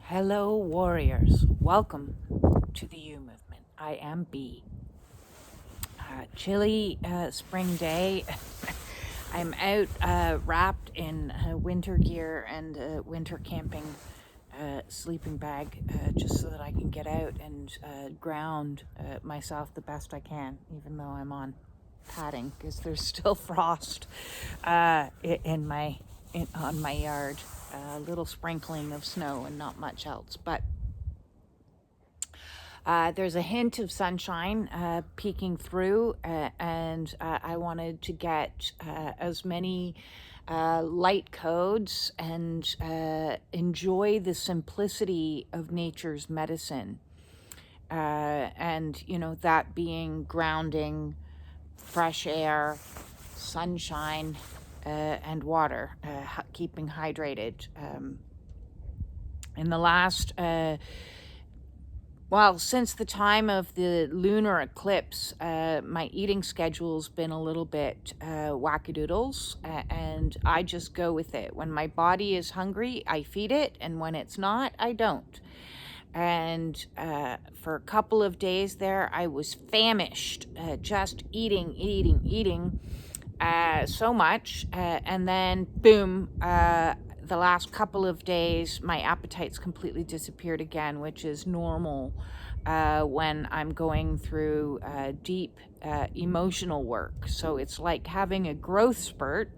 Hello, warriors. Welcome to the U movement. I am B. Chilly spring day. I'm out wrapped in winter gear and winter camping sleeping bag just so that I can get out and ground myself the best I can, even though I'm on padding because there's still frost on my yard. A little sprinkling of snow and not much else, but there's a hint of sunshine peeking through, and I wanted to get as many light codes and enjoy the simplicity of nature's medicine. And, that being grounding, fresh air, sunshine, and water, keeping hydrated. In the last, since the time of the lunar eclipse, my eating schedule's been a little bit wackadoodles, and I just go with it. When my body is hungry, I feed it, and when it's not, I don't. And for a couple of days there, I was famished, just eating so much, and then boom, the last couple of days my appetite's completely disappeared again, which is normal when I'm going through deep emotional work. So it's like having a growth spurt.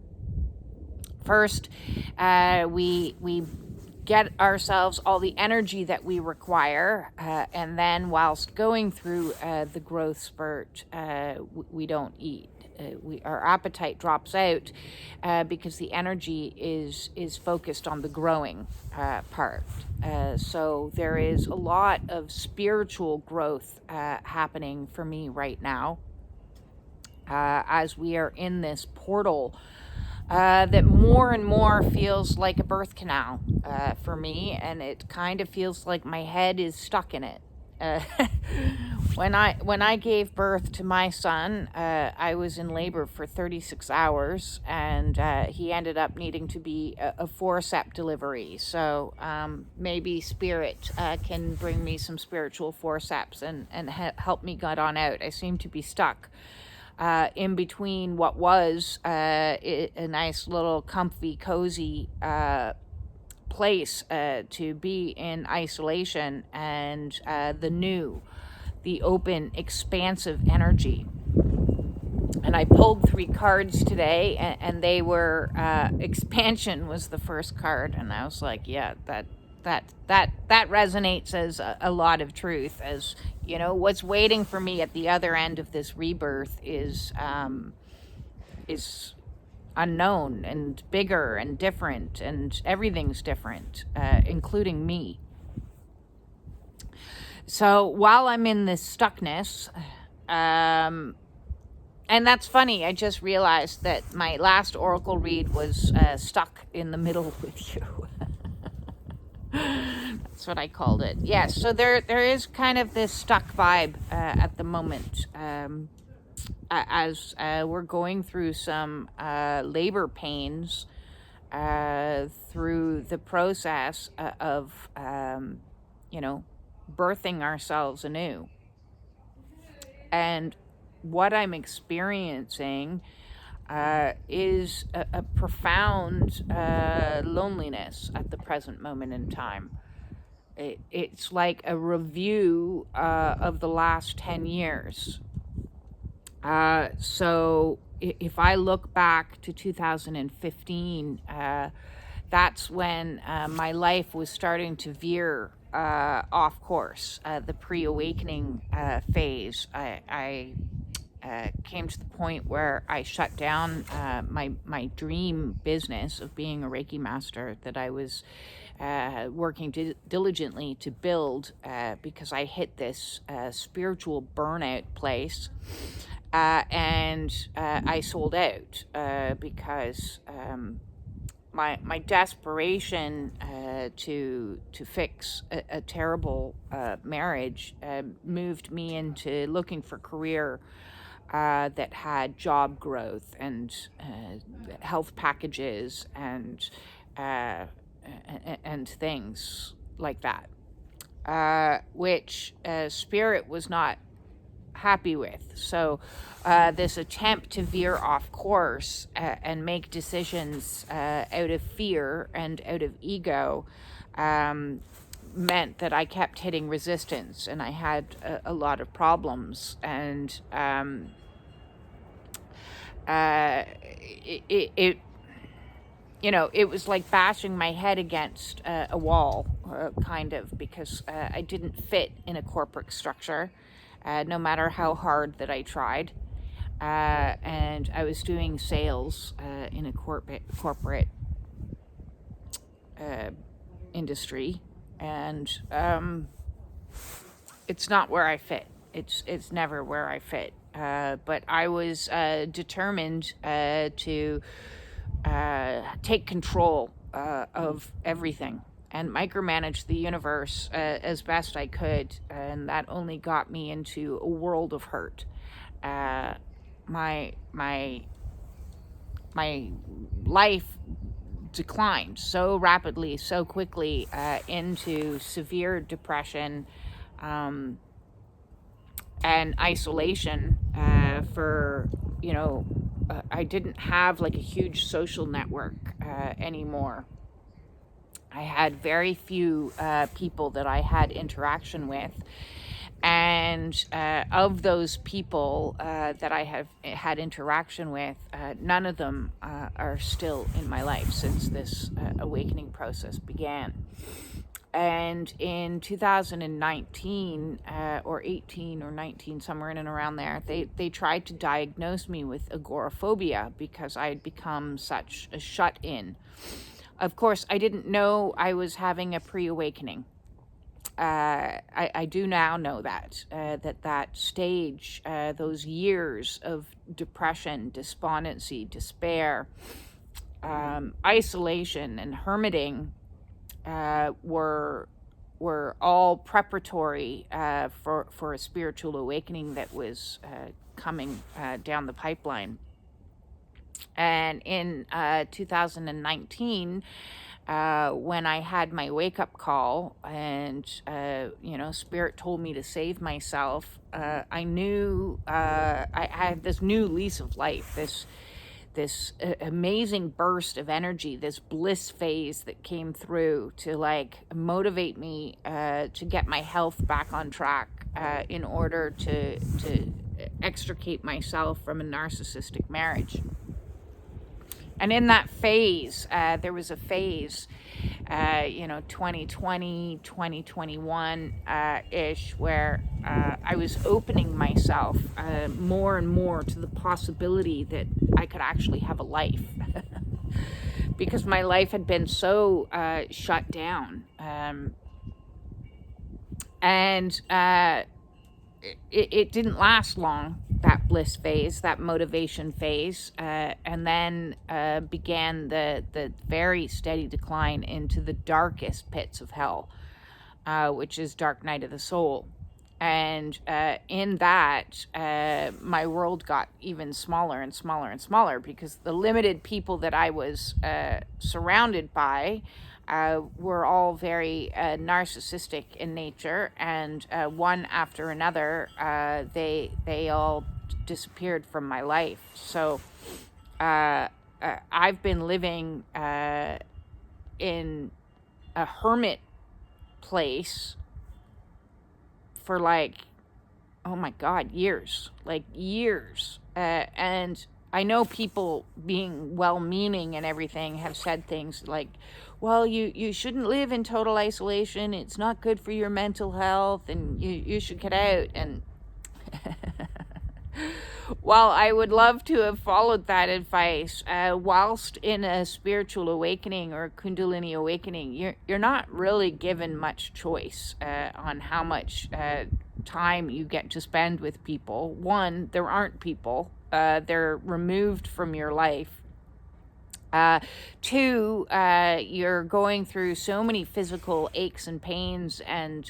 First, we get ourselves all the energy that we require, and then whilst going through the growth spurt, we don't eat. Our appetite drops out because the energy is focused on the growing part. So there is a lot of spiritual growth happening for me right now as we are in this portal that more and more feels like a birth canal for me, and it kind of feels like my head is stuck in it. When I gave birth to my son, I was in labor for 36 hours, and he ended up needing to be a forceps delivery. So maybe spirit can bring me some spiritual forceps and help me get on out. I seem to be stuck in between what was a nice little comfy, cozy place to be in isolation, and the open, expansive energy. And I pulled 3 cards today, and they were expansion was the first card, and I was like, yeah, that resonates as a lot of truth. As what's waiting for me at the other end of this rebirth is unknown and bigger and different, and everything's different, including me. So while I'm in this stuckness, and that's funny, I just realized that my last oracle read was stuck in the middle with you. That's what I called it. Yes, so there is kind of this stuck vibe at the moment, as we're going through some labor pains through the process of birthing ourselves anew. And what I'm experiencing is a profound loneliness at the present moment in time. It's like a review of the last 10 years. So if I look back to 2015, that's when my life was starting to veer off course, the pre-awakening phase. I came to the point where I shut down my dream business of being a Reiki master that I was working diligently to build, because I hit this spiritual burnout place, and I sold out because my desperation to fix a terrible marriage moved me into looking for career that had job growth and health packages and things like that, which Spirit was not happy with. So this attempt to veer off course and make decisions out of fear and out of ego meant that I kept hitting resistance, and I had a lot of problems. And it it was like bashing my head against a wall, kind of, because I didn't fit in a corporate structure, no matter how hard that I tried. And I was doing sales in a corporate industry, and it's not where I fit. It's never where I fit. But I was determined to take control of everything and micromanage the universe as best I could, and that only got me into a world of hurt. My life declined so rapidly, so quickly, into severe depression and isolation. I didn't have like a huge social network anymore. I had very few people that I had interaction with. And of those people that I have had interaction with, none of them are still in my life since this awakening process began. And in 2019 or 18 or 19, somewhere in and around there, they tried to diagnose me with agoraphobia because I had become such a shut-in. Of course, I didn't know I was having a pre-awakening. I do now know that stage, those years of depression, despondency, despair, isolation, and hermiting were all preparatory for a spiritual awakening that was coming down the pipeline. And in 2019, when I had my wake-up call and Spirit told me to save myself, I knew I had this new lease of life, this amazing burst of energy, this bliss phase that came through to like motivate me to get my health back on track in order to extricate myself from a narcissistic marriage. And in that phase, there was a phase, 2020, 2021-ish, where I was opening myself more and more to the possibility that I could actually have a life. Because my life had been so shut down. And it didn't last long, that bliss phase, that motivation phase, and then began the very steady decline into the darkest pits of hell, which is dark night of the soul. And in that, my world got even smaller and smaller and smaller, because the limited people that I was surrounded by were all very narcissistic in nature, and one after another, they all disappeared from my life. So I've been living in a hermit place for like, oh my God, years. And I know people, being well-meaning and everything, have said things like, well, you shouldn't live in total isolation. It's not good for your mental health, and you should get out. And while I would love to have followed that advice, whilst in a spiritual awakening or a Kundalini awakening, you're not really given much choice on how much time you get to spend with people. One, there aren't people. They're removed from your life. Two, you're going through so many physical aches and pains and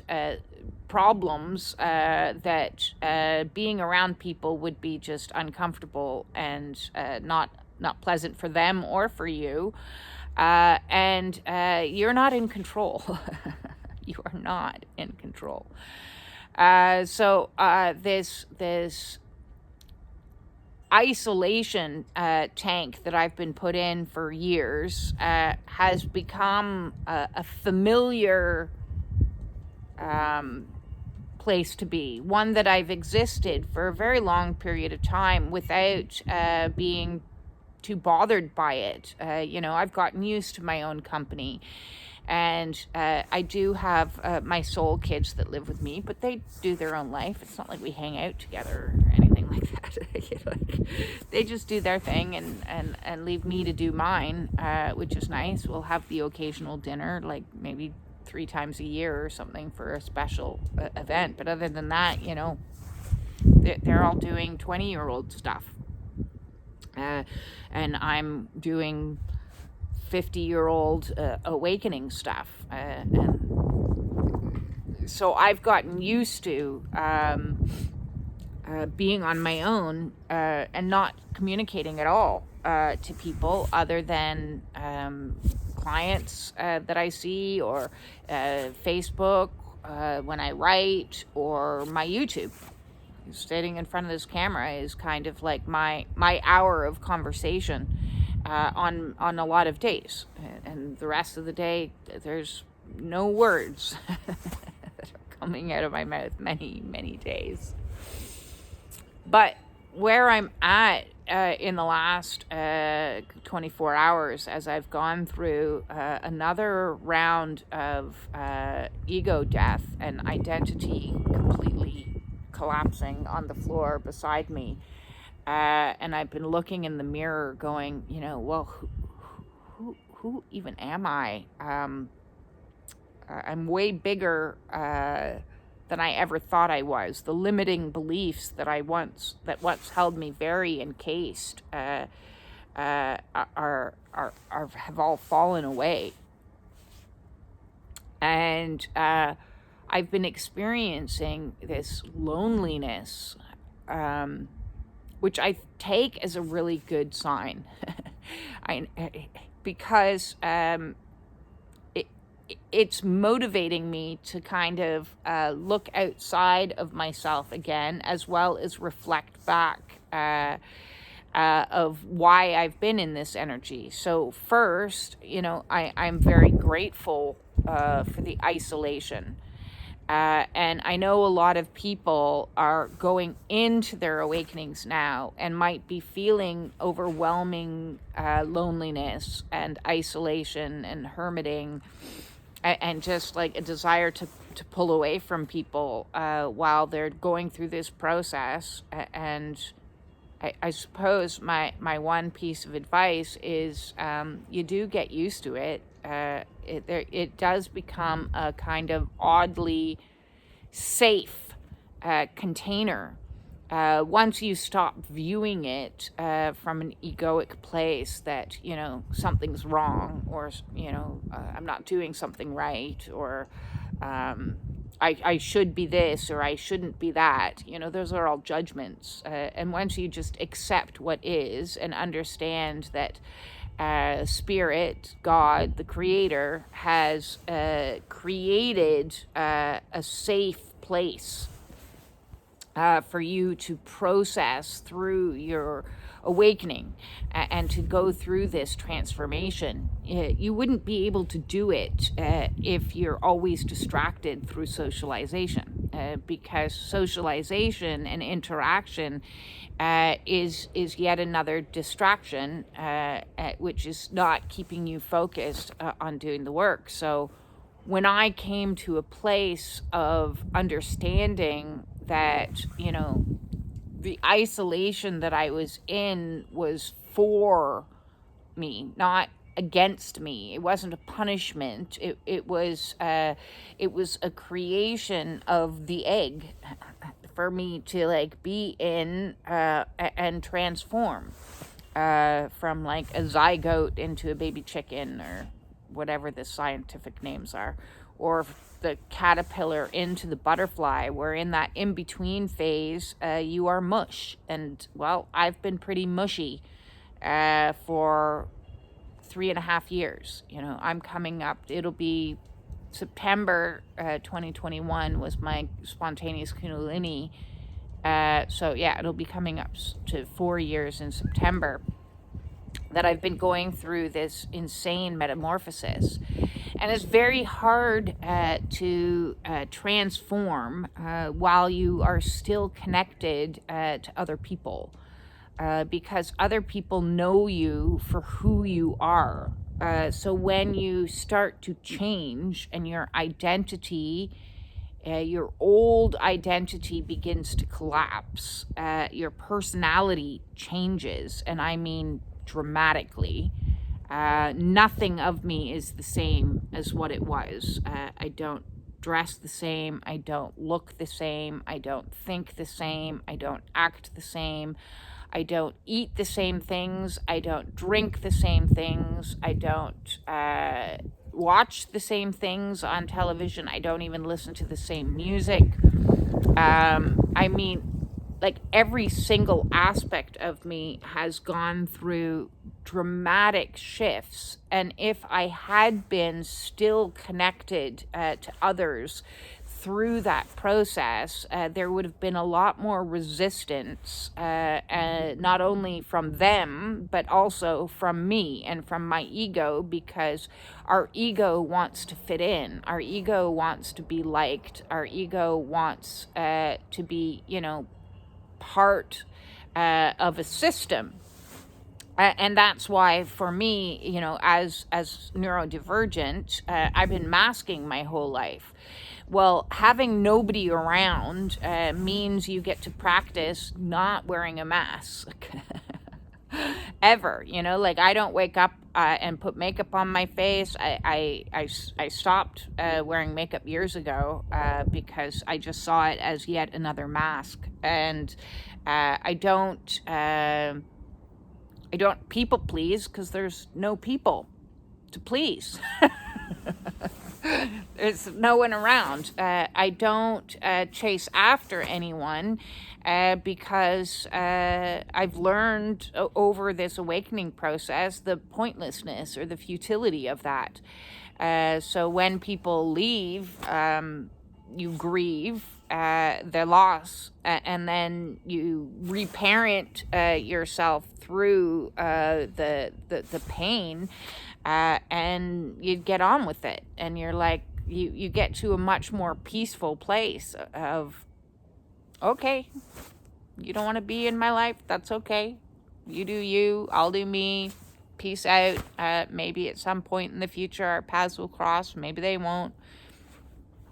problems that being around people would be just uncomfortable and not pleasant for them or for you. And you're not in control. You are not in control. So this isolation tank that I've been put in for years has become a familiar place to be, one that I've existed for a very long period of time without being too bothered by it. I've gotten used to my own company, and I do have my soul kids that live with me, but they do their own life. It's not like we hang out together or anything like that. They just do their thing and leave me to do mine, which is nice. We'll have the occasional dinner, like maybe 3 times a year or something for a special event. But other than that, they're all doing 20-year-old stuff. And I'm doing 50-year-old awakening stuff. And so I've gotten used to being on my own and not communicating at all to people other than clients that I see, or Facebook when I write, or my YouTube. Sitting in front of this camera is kind of like my hour of conversation on a lot of days, and the rest of the day there's no words that are coming out of my mouth many days. But where I'm at in the last 24 hours, as I've gone through another round of ego death and identity completely collapsing on the floor beside me, and I've been looking in the mirror going, well, who even am I? I'm way bigger than I ever thought I was. The limiting beliefs that once held me very encased have all fallen away, and I've been experiencing this loneliness, which I take as a really good sign, because it's motivating me to kind of look outside of myself again, as well as reflect back of why I've been in this energy. So first, I'm very grateful for the isolation. And I know a lot of people are going into their awakenings now and might be feeling overwhelming loneliness and isolation and hermiting, and just like a desire to pull away from people while they're going through this process. And I suppose my one piece of advice is you do get used to it. It does become a kind of oddly safe container once you stop viewing it from an egoic place that something's wrong, or I'm not doing something right, or I should be this or I shouldn't be that. Those are all judgments, and once you just accept what is and understand that Spirit, God, the Creator, has created a safe place for you to process through your awakening and to go through this transformation. You wouldn't be able to do it if you're always distracted through socialization, because socialization and interaction is yet another distraction, which is not keeping you focused on doing the work. So when I came to a place of understanding that, the isolation that I was in was for me, not against me. It wasn't a punishment. It was a creation of the egg for me to be in and transform from a zygote into a baby chicken, or whatever the scientific names are, or the caterpillar into the butterfly, where in that in-between phase you are mush. And well, I've been pretty mushy for 3.5 years. I'm coming up, it'll be September 2021 was my spontaneous Kundalini. So yeah, it'll be coming up to 4 years in September that I've been going through this insane metamorphosis. And it's very hard to transform while you are still connected to other people, because other people know you for who you are. So when you start to change and your identity, your old identity begins to collapse, your personality changes, and I mean dramatically. Nothing of me is the same as what it was. I don't dress the same. I don't look the same. I don't think the same. I don't act the same. I don't eat the same things. I don't drink the same things. I don't watch the same things on television. I don't even listen to the same music. I mean, like every single aspect of me has gone through dramatic shifts. And if I had been still connected to others through that process, there would have been a lot more resistance, not only from them, but also from me and from my ego, because our ego wants to fit in. Our ego wants to be liked. Our ego wants to be, part of a system. And that's why, for me, as neurodivergent, I've been masking my whole life. Well, having nobody around means you get to practice not wearing a mask. Ever, like I don't wake up and put makeup on my face. I stopped wearing makeup years ago because I just saw it as yet another mask. And I don't people please because there's no people to please. There's no one around. I don't chase after anyone because I've learned over this awakening process the pointlessness or the futility of that. So when people leave, you grieve their loss, and then you reparent yourself through the pain, and you get on with it, and you're like, you get to a much more peaceful place of, okay, you don't want to be in my life, that's okay, you do you, I'll do me, peace out. Maybe at some point in the future our paths will cross, maybe they won't.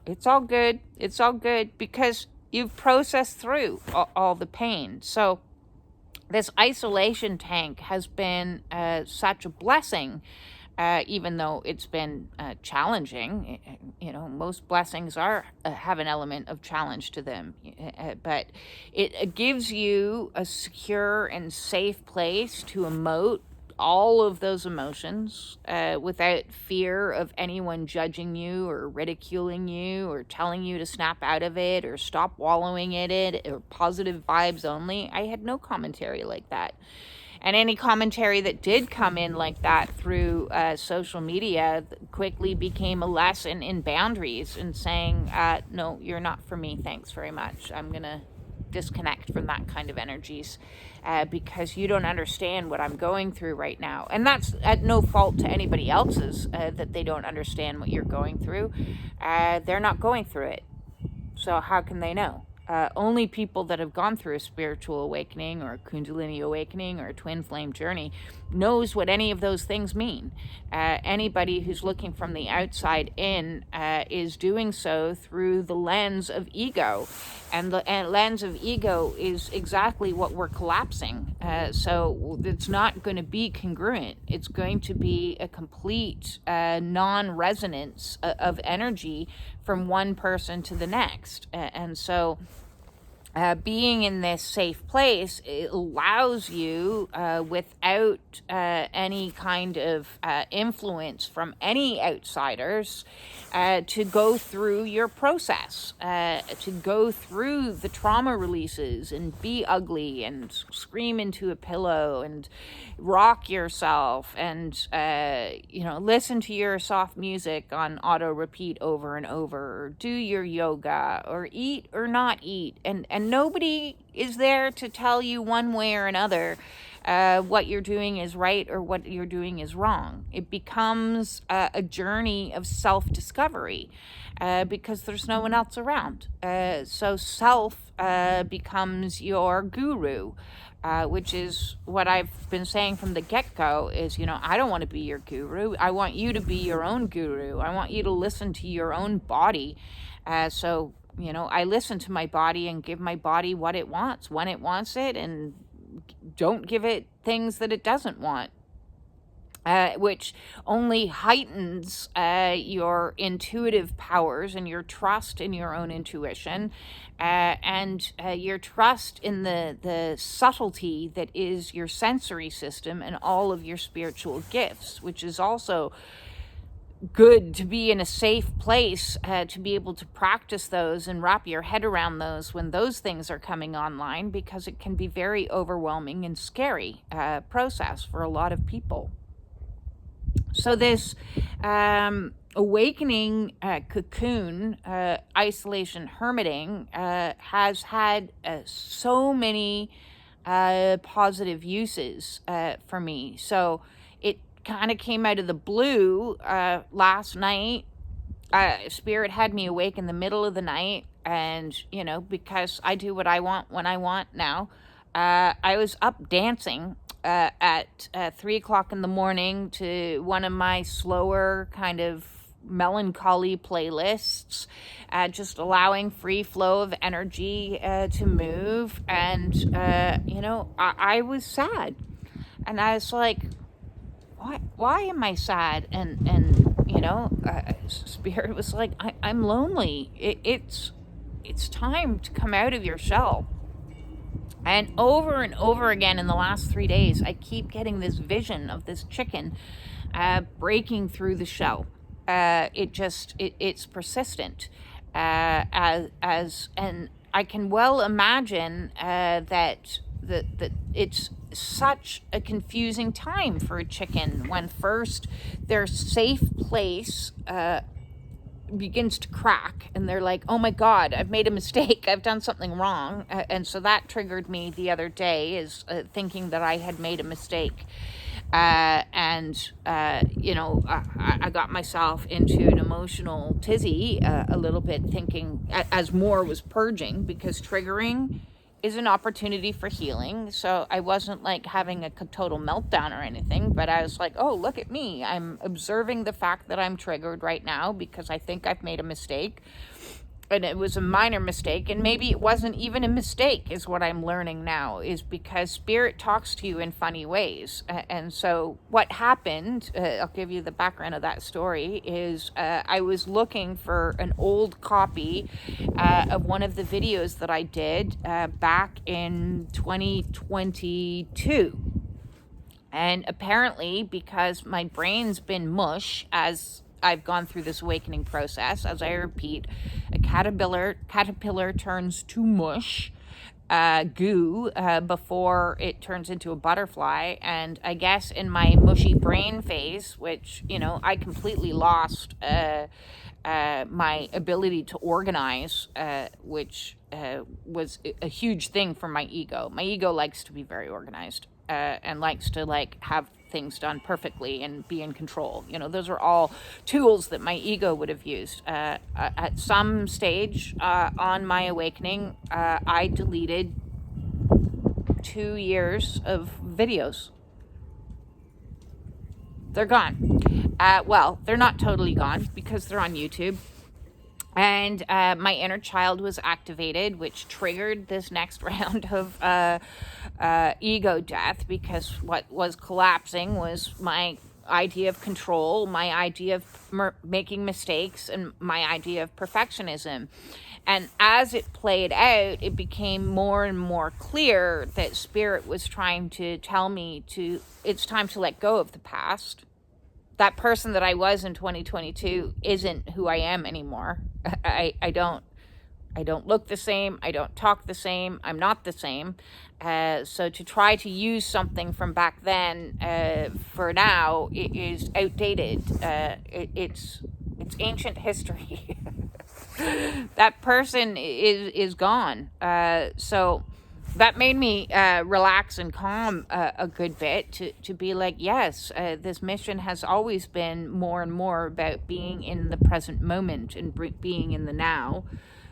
It's all good. It's all good because you've processed through all the pain. So this isolation tank has been such a blessing, even though it's been challenging. Most blessings have an element of challenge to them. But it gives you a secure and safe place to emote all of those emotions without fear of anyone judging you or ridiculing you or telling you to snap out of it or stop wallowing in it or positive vibes only. I had no commentary like that. And any commentary that did come in like that through social media quickly became a lesson in boundaries and saying, no, you're not for me. Thanks very much. I'm going to disconnect from that kind of energies because you don't understand what I'm going through right now. And that's at no fault to anybody else's that they don't understand what you're going through. They're not going through it. So how can they know? Only people that have gone through a spiritual awakening or a Kundalini awakening or a twin flame journey knows what any of those things mean. Anybody who's looking from the outside in is doing so through the lens of ego. And the lens of ego is exactly what we're collapsing. So it's not going to be congruent. It's going to be a complete non-resonance of energy from one person to the next. And so being in this safe place, it allows you, without any kind of influence from any outsiders, to go through your process, to go through the trauma releases and be ugly and scream into a pillow and rock yourself and, listen to your soft music on auto repeat over and over, or do your yoga, or eat or not eat. And nobody is there to tell you one way or another what you're doing is right or what you're doing is wrong. It becomes a journey of self-discovery because there's no one else around. So self becomes your guru, which is what I've been saying from the get-go is, I don't want to be your guru. I want you to be your own guru. I want you to listen to your own body. So I listen to my body and give my body what it wants, when it wants it, and don't give it things that it doesn't want, which only heightens your intuitive powers and your trust in your own intuition, and your trust in the subtlety that is your sensory system and all of your spiritual gifts, which is also good to be in a safe place to be able to practice those and wrap your head around those when those things are coming online, because it can be very overwhelming and scary process for a lot of people. So this awakening cocoon, isolation hermiting, has had so many positive uses for me. So it kind of came out of the blue last night. Spirit had me awake in the middle of the night, and because I do what I want when I want now, I was up dancing at 3 o'clock in the morning to one of my slower kind of melancholy playlists, just allowing free flow of energy to move. And I was sad, and I was like, why am I sad? And Spirit was like, I'm lonely. It's time to come out of your shell. And over again in the last 3 days, I keep getting this vision of this chicken breaking through the shell. It's persistent, and I can well imagine that it's such a confusing time for a chicken when first their safe place begins to crack and they're like, oh my God, I've made a mistake, I've done something wrong. And so that triggered me the other day, is thinking that I had made a mistake. I got myself into an emotional tizzy a little bit, thinking as more was purging, because triggering is an opportunity for healing. So I wasn't like having a total meltdown or anything, but I was like, oh, look at me. I'm observing the fact that I'm triggered right now because I think I've made a mistake. And it was a minor mistake, and maybe it wasn't even a mistake, is what I'm learning now, is because Spirit talks to you in funny ways. And so what happened, I'll give you the background of that story, is I was looking for an old copy of one of the videos that I did back in 2022. And apparently, because my brain's been mush as I've gone through this awakening process, as I repeat, a caterpillar turns to mush, goo, before it turns into a butterfly. And I guess in my mushy brain phase, which, I completely lost my ability to organize, which was a huge thing for my ego. My ego likes to be very organized. And likes to have things done perfectly and be in control. Those are all tools that my ego would have used. At some stage on my awakening, I deleted 2 years of videos. They're gone. Well, they're not totally gone because they're on YouTube. And my inner child was activated, which triggered this next round of ego death, because what was collapsing was my idea of control, my idea of making mistakes, and my idea of perfectionism. And as it played out, it became more and more clear that Spirit was trying to tell me it's time to let go of the past. That person that I was in 2022 isn't who I am anymore. I don't look the same. I don't talk the same. I'm not the same. So to try to use something from back then for now, it is outdated. It's ancient history. That person is gone. So that made me relax and calm a good bit to be like, yes, this mission has always been more and more about being in the present moment and being in the now.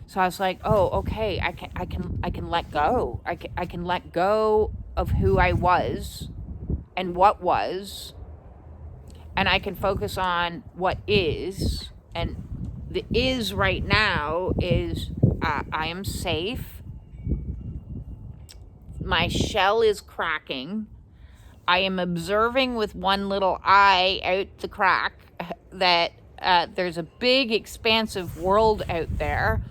So I was like, oh, okay, I can let go. I can let go of who I was and what was, and I can focus on what is. And the is right now is I am safe. My shell is cracking. I am observing with one little eye out the crack that there's a big, expansive world out there.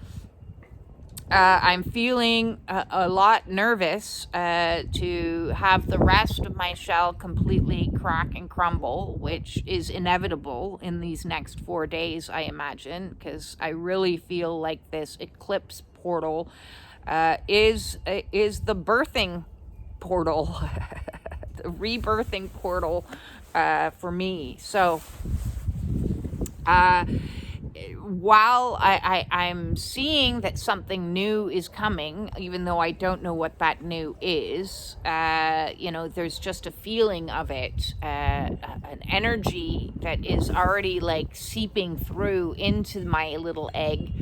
I'm feeling a lot nervous to have the rest of my shell completely crack and crumble, which is inevitable in these next 4 days, I imagine, because I really feel like this eclipse portal is the birthing portal, the rebirthing portal for me. So while I'm seeing that something new is coming, even though I don't know what that new is, there's just a feeling of it, an energy that is already like seeping through into my little egg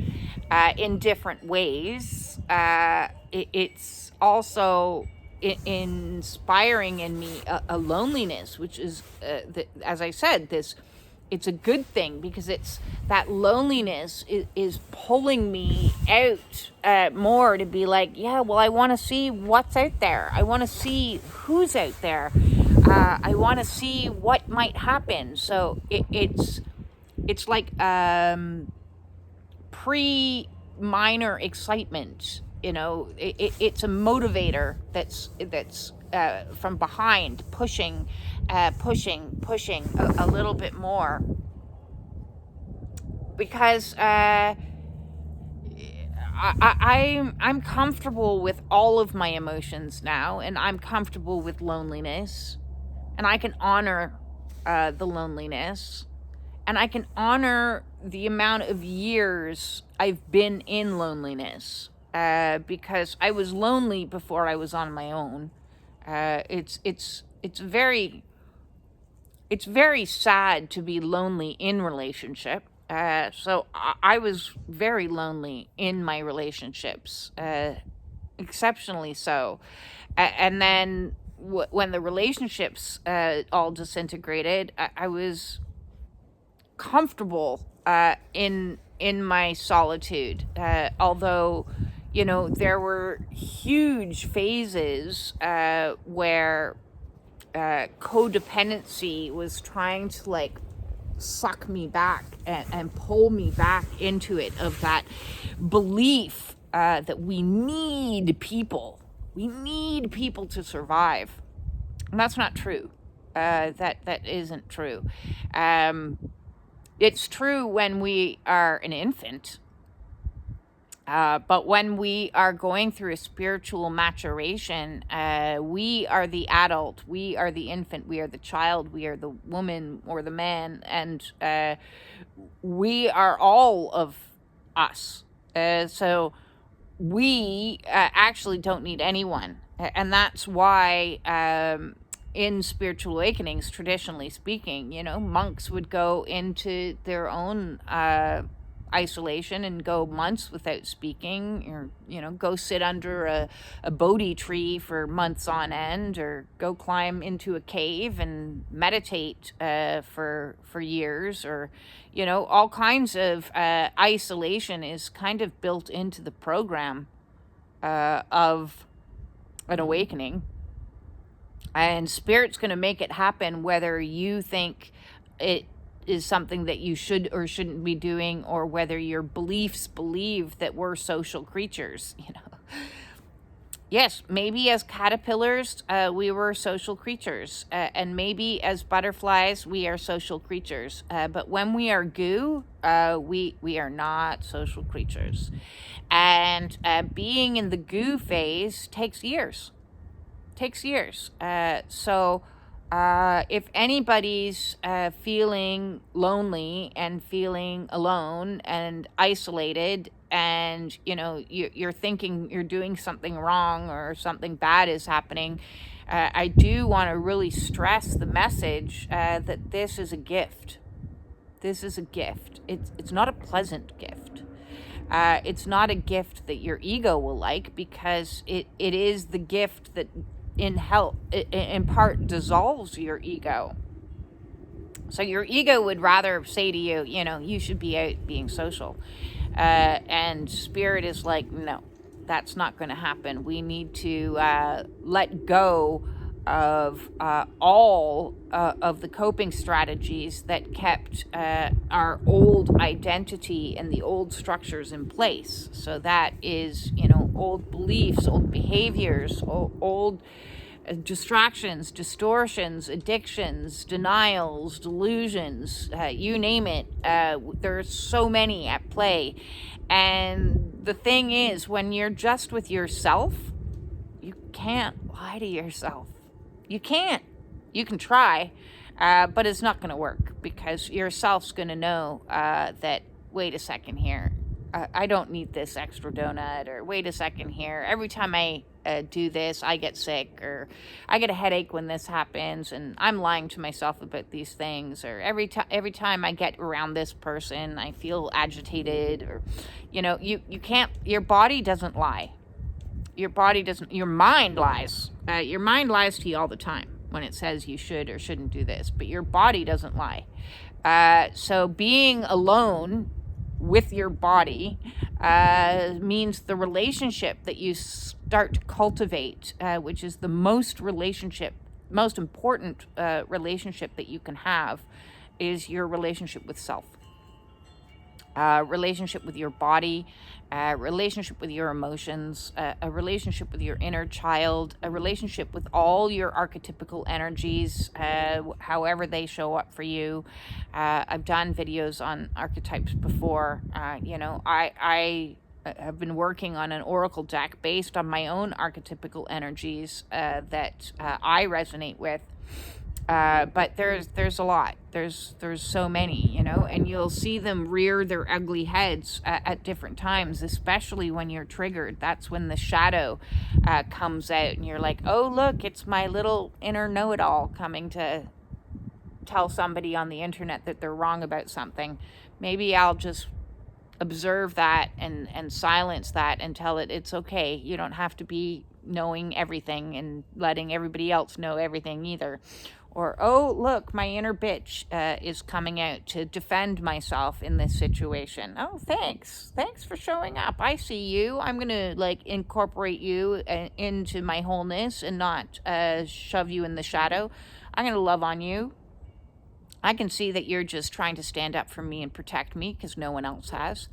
in different ways. It's also inspiring in me a loneliness, which is, as I said, it's a good thing, because it's that loneliness is pulling me out more to be like, yeah, well, I want to see what's out there. I want to see who's out there. I want to see what might happen. So it's like pre-minor excitement. It's a motivator that's from behind, pushing a little bit more, because I'm comfortable with all of my emotions now, and I'm comfortable with loneliness, and I can honor the loneliness, and I can honor the amount of years I've been in loneliness, because I was lonely before I was on my own. It's very sad to be lonely in relationship. So I was very lonely in my relationships, exceptionally so. And then when the relationships all disintegrated, I was comfortable in my solitude, although there were huge phases where codependency was trying to like suck me back and pull me back into it, of that belief that we need people to survive. And that's not true. That isn't true. It's true when we are an infant, but when we are going through a spiritual maturation, we are the adult, we are the infant, we are the child, we are the woman or the man, and we are all of us. So we actually don't need anyone. And that's why in spiritual awakenings, traditionally speaking, monks would go into their own isolation and go months without speaking, or go sit under a Bodhi tree for months on end, or go climb into a cave and meditate for years, or all kinds of isolation is kind of built into the program of an awakening. And Spirit's going to make it happen whether you think it is something that you should or shouldn't be doing, or whether your beliefs believe that we're social creatures, you know. Yes, maybe as caterpillars, we were social creatures, and maybe as butterflies, we are social creatures. But when we are goo, we are not social creatures. And being in the goo phase takes years. So if anybody's feeling lonely and feeling alone and isolated, and you know you're thinking you're doing something wrong or something bad is happening, I do want to really stress the message that this is a gift. This is a gift. It's not a pleasant gift. It's not a gift that your ego will like, because it is the gift that in part dissolves your ego. So your ego would rather say to you, you know, you should be out being social. And Spirit is like, no, that's not going to happen. We need to let go of all of the coping strategies that kept our old identity and the old structures in place. So that is, you know, old beliefs, old behaviors, old distractions, distortions, addictions, denials, delusions, you name it. There's so many at play. And the thing is, when you're just with yourself, you can't lie to yourself. You can't. You can try, but it's not going to work, because yourself's going to know that, wait a second here, I don't need this extra donut, or wait a second here, every time I do this, I get sick, or I get a headache when this happens, and I'm lying to myself about these things, or every time I get around this person, I feel agitated, or, you know, you can't, your body doesn't lie. Your body doesn't, your mind lies. Your mind lies to you all the time when it says you should or shouldn't do this, but your body doesn't lie. So being alone with your body means the relationship that you start to cultivate, which is the most important relationship that you can have, is your relationship with self. Relationship with your body, relationship with your emotions, a relationship with your inner child, a relationship with all your archetypical energies, however they show up for you. I've done videos on archetypes before. You know, I have been working on an oracle deck based on my own archetypical energies that I resonate with. But there's a lot. There's so many, you know, and you'll see them rear their ugly heads at different times, especially when you're triggered. That's when the shadow comes out, and you're like, oh, look, it's my little inner know-it-all coming to tell somebody on the internet that they're wrong about something. Maybe I'll just observe that and silence that and tell it it's okay. You don't have to be knowing everything and letting everybody else know everything either. Or, oh, look, my inner bitch is coming out to defend myself in this situation. Oh, thanks. Thanks for showing up. I see you. I'm going to, like, incorporate you into my wholeness and not shove you in the shadow. I'm going to love on you. I can see that you're just trying to stand up for me and protect me because no one else has.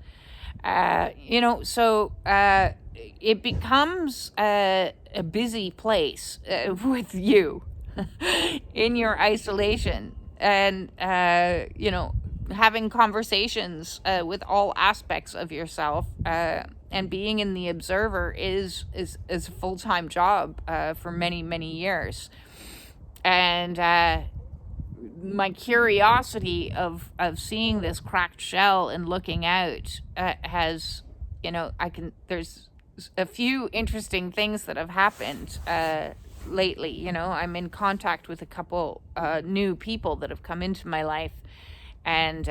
You know, so it becomes a busy place with you. In your isolation, and you know, having conversations with all aspects of yourself, and being in the observer is a full-time job for many years. And my curiosity of seeing this cracked shell and looking out has, you know, there's a few interesting things that have happened lately. You know, I'm in contact with a couple new people that have come into my life, and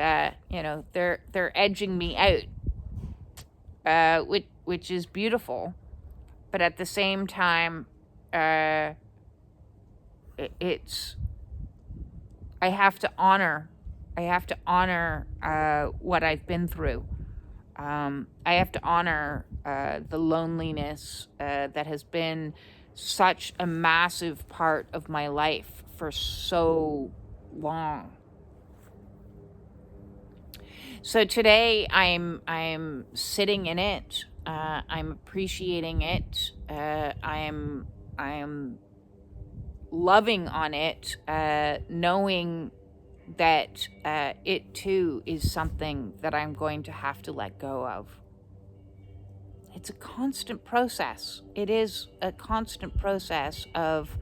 you know, they're edging me out, which is beautiful, but at the same time, it's I have to honor what I've been through. I have to honor the loneliness that has been such a massive part of my life for so long. So today I'm sitting in it. I'm appreciating it. I'm loving on it, knowing that it too is something that I'm going to have to let go of. It's a constant process. It is a constant process of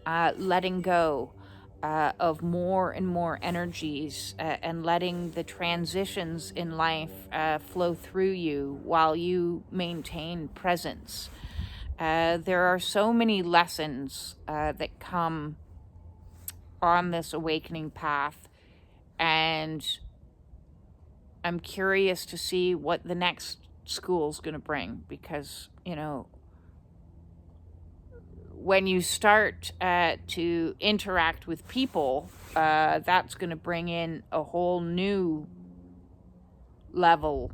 letting go of more and more energies and letting the transitions in life flow through you while you maintain presence. There are so many lessons that come on this awakening path, and I'm curious to see what the next school's going to bring, because, you know, when you start to interact with people, that's going to bring in a whole new level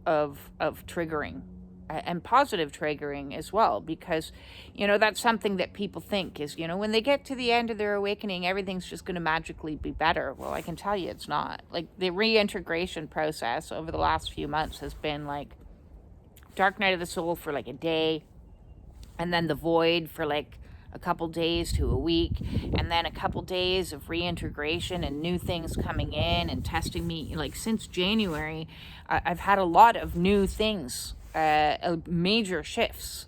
of triggering, and positive triggering as well, because, you know, that's something that people think is, you know, when they get to the end of their awakening, everything's just going to magically be better. Well, I can tell you it's not. Like, the reintegration process over the last few months has been like dark night of the soul for like a day, and then the void for like a couple days to a week, and then a couple days of reintegration and new things coming in and testing me. Like, since January, I've had a lot of new things, major shifts,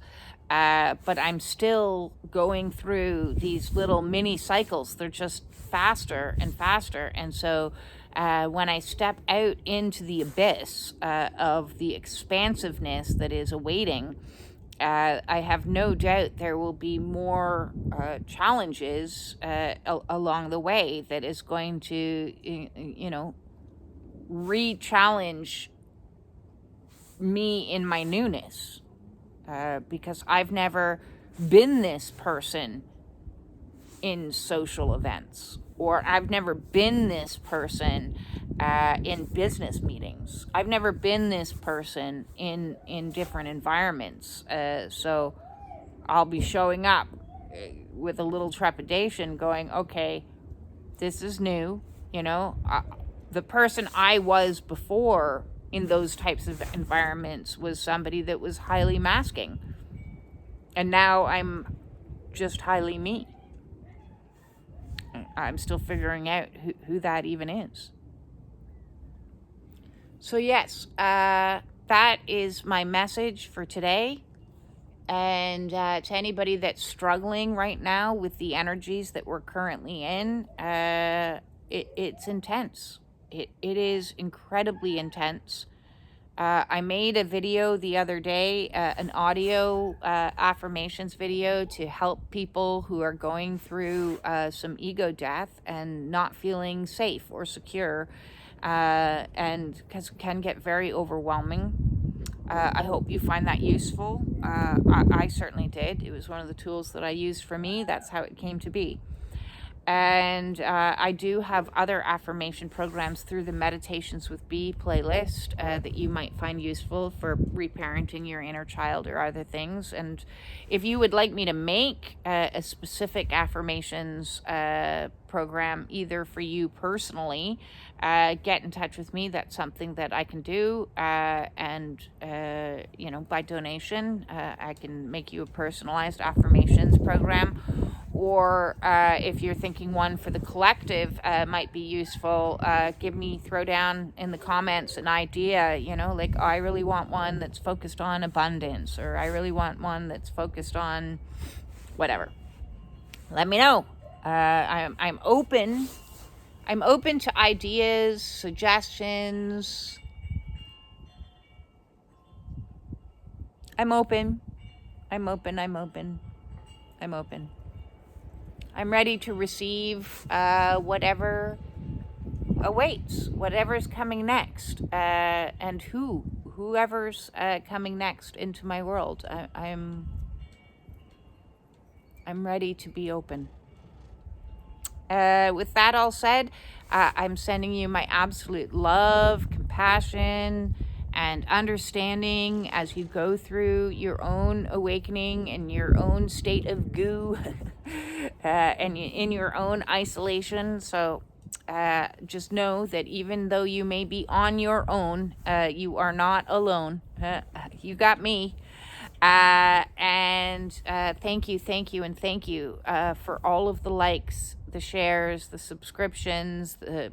but I'm still going through these little mini cycles. They're just faster and faster, and so when I step out into the abyss of the expansiveness that is awaiting, I have no doubt there will be more challenges along the way that is going to, you know, re-challenge me in my newness, because I've never been this person in social events, or I've never been this person in business meetings. I've never been this person in different environments. So I'll be showing up with a little trepidation, going, okay, this is new. You know, the person I was before in those types of environments was somebody that was highly masking. And now I'm just highly me. I'm still figuring out who that even is. So yes, that is my message for today. And to anybody that's struggling right now with the energies that we're currently in, it's intense. It is incredibly intense. I made a video the other day, an audio affirmations video, to help people who are going through some ego death and not feeling safe or secure, and because it can get very overwhelming. I hope you find that useful. I certainly did. It was one of the tools that I used for me. That's how it came to be. And I do have other affirmation programs through the Meditations with B playlist that you might find useful for reparenting your inner child or other things. And if you would like me to make a specific affirmations program, either for you personally, get in touch with me. That's something that I can do. And you know, by donation, I can make you a personalized affirmations program. Or if you're thinking one for the collective might be useful, throw down in the comments an idea, you know, like, I really want one that's focused on abundance, or I really want one that's focused on whatever. Let me know. I'm open. I'm open to ideas, suggestions. I'm open. I'm ready to receive whatever awaits, whatever's coming next, and whoever's coming next into my world. I'm ready to be open. With that all said, I'm sending you my absolute love, compassion, and understanding as you go through your own awakening and your own state of goo and in your own isolation. So just know that even though you may be on your own, you are not alone. You got me. And thank you, and thank you for all of the likes, the shares, the subscriptions, the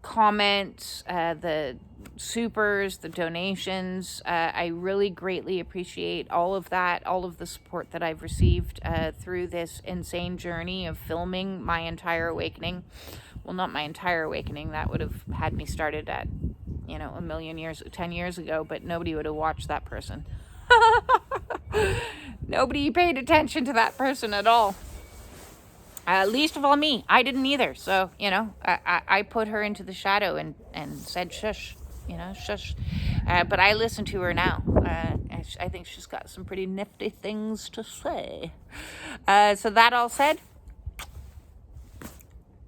comments, the supers, the donations. I really greatly appreciate all of that, all of the support that I've received through this insane journey of filming my entire awakening. Well, not my entire awakening. That would have had me started at, 10 years ago, but nobody would have watched that person. Nobody paid attention to that person at all. Least of all me. I didn't either. So, I put her into the shadow and said, shush, shush. But I listen to her now. I think she's got some pretty nifty things to say. So that all said,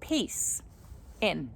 peace in.